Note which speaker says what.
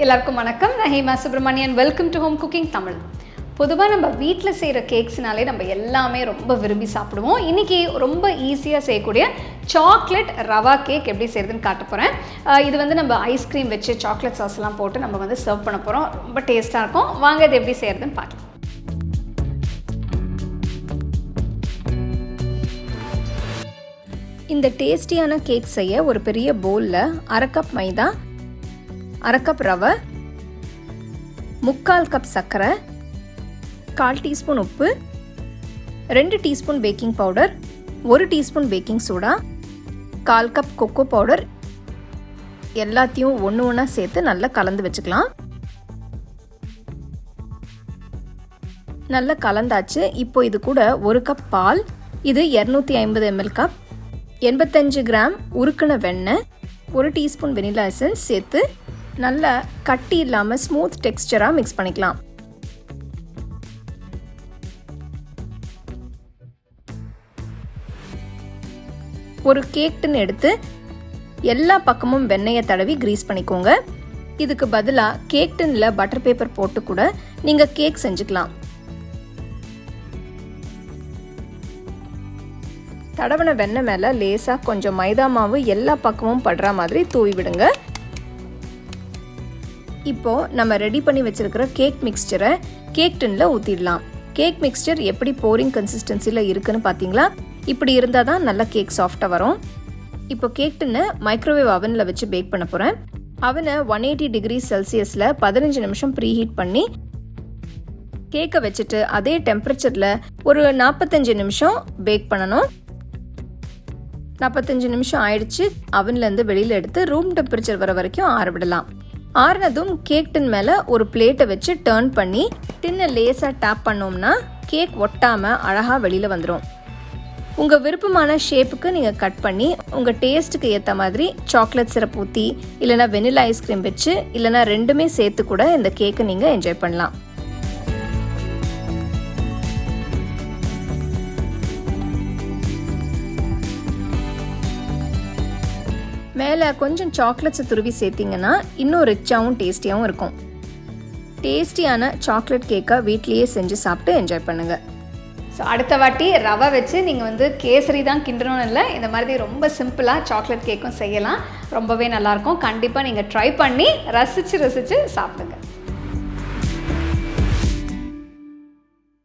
Speaker 1: எல்லாருக்கும் வணக்கம். நான் Hema Subramanian. Welcome to home cooking Tamil. பொதுவாக நம்ம வீட்டில் செய்கிற கேக்ஸ்னாலே நம்ம எல்லாமே ரொம்ப விரும்பி சாப்பிடுவோம். இன்றைக்கி ரொம்ப ஈஸியாக செய்யக்கூடிய சாக்லேட் ரவா கேக் எப்படி செய்கிறதுன்னு காட்ட போகிறேன். இது வந்து நம்ம ஐஸ்கிரீம் வச்சு சாக்லேட் சாஸ்லாம் போட்டு நம்ம வந்து சர்வ் பண்ண போகிறோம். ரொம்ப டேஸ்ட்டாக இருக்கும். வாங்க இது எப்படி செய்கிறதுன்னு பார்க்கலாம். இந்த டேஸ்டியான கேக் செய்ய ஒரு பெரிய பவுலில் 1/2 கப் மைதா, 1/2 கப் ரவை, 3/4 கப் சர்க்கரை, 1/4 டீஸ்பூன் உப்பு, 2 teaspoon baking powder, 1 teaspoon baking soda, 1/4 cup cocoa powder எல்லாத்தையும் ஒன்றா சேர்த்து நல்லா கலந்து வச்சுக்கலாம். நல்லா கலந்தாச்சு. இப்போ இது கூட 1 கப் பால், இது 250 ml கப், 85 கிராம் உருக்கின வெண்ணெய், 1 டீஸ்பூன் வெனிலா எசன்ஸ் சேர்த்து நல்லா கட்டி இல்லாமல் ஸ்மூத் டெக்ஸ்சராக மிக்ஸ் பண்ணிக்கலாம். ஒரு கேக் டின் எடுத்து எல்லா பக்கமும் வெண்ணெயை தடவி கிரீஸ் பண்ணிக்கோங்க. இதுக்கு பதிலாக கேக் டின்ல பட்டர் பேப்பர் போட்டு கூட நீங்கள் கேக் செஞ்சுக்கலாம். தடவன வெண்ணெய் மேலே லேசாக கொஞ்சம் மைதா மாவு எல்லா பக்கமும் படுற மாதிரி தூவி விடுங்க. இப்போது நம்ம ரெடி பண்ணி வச்சுருக்கிற கேக் மிக்ஸ்சரை கேக் டின்ல ஊற்றிடலாம். கேக் மிக்ஸ்சர் எப்படி போரிங் கன்சிஸ்டன்சியில் இருக்குன்னு பார்த்தீங்களா? இப்படி இருந்தால் தான் நல்லா கேக் சாஃப்டாக வரும். இப்போ கேக் டின்னை மைக்ரோவேவ் அவனில் வச்சு பேக் பண்ண போகிறேன். அவனை 180 டிகிரி செல்சியஸில் 15 நிமிஷம் ப்ரீ ஹீட் பண்ணி கேக்கை வச்சுட்டு அதே டெம்பரேச்சரில் ஒரு 45 நிமிஷம் பேக் பண்ணணும். 45 நிமிஷம் ஆயிடுச்சு. அவன்லேருந்து வெளியில் எடுத்து ரூம் டெம்பரேச்சர் வர வரைக்கும் ஆற விடலாம். ஆறுனதும் கேக் டின் மேலே ஒரு பிளேட்டை வச்சு டர்ன் பண்ணி டின்னை லேசாக டேப் பண்ணோம்னா கேக் ஒட்டாமல் அழகாக வெளியில் வந்துடும். உங்கள் விருப்பமான ஷேப்புக்கு நீங்கள் கட் பண்ணி உங்கள் டேஸ்ட்டுக்கு ஏற்ற மாதிரி சாக்லேட் சிரப் ஊற்றி இல்லைனா வெனிலா ஐஸ்கிரீம் வச்சு இல்லைனா ரெண்டுமே சேர்த்து கூட இந்த கேக்கை நீங்கள் என்ஜாய் பண்ணலாம். மேலே கொஞ்சம் சாக்லேட்ஸை துருவி சேர்த்திங்கன்னா இன்னும் ரிச்சாகவும் டேஸ்டியாகவும் இருக்கும். டேஸ்டியான சாக்லேட் கேக்கை வீட்லேயே செஞ்சு சாப்பிட்டு என்ஜாய் பண்ணுங்கள். ஸோ அடுத்த வாட்டி ரவை வச்சு நீங்கள் வந்து கேசரி தான் கிண்டணும்னு இல்லை, இந்த மாதிரி ரொம்ப சிம்பிளாக சாக்லேட் கேக்கும் செய்யலாம். ரொம்பவே நல்லாயிருக்கும். கண்டிப்பாக நீங்கள் ட்ரை பண்ணி ரசித்து சாப்பிடுங்க.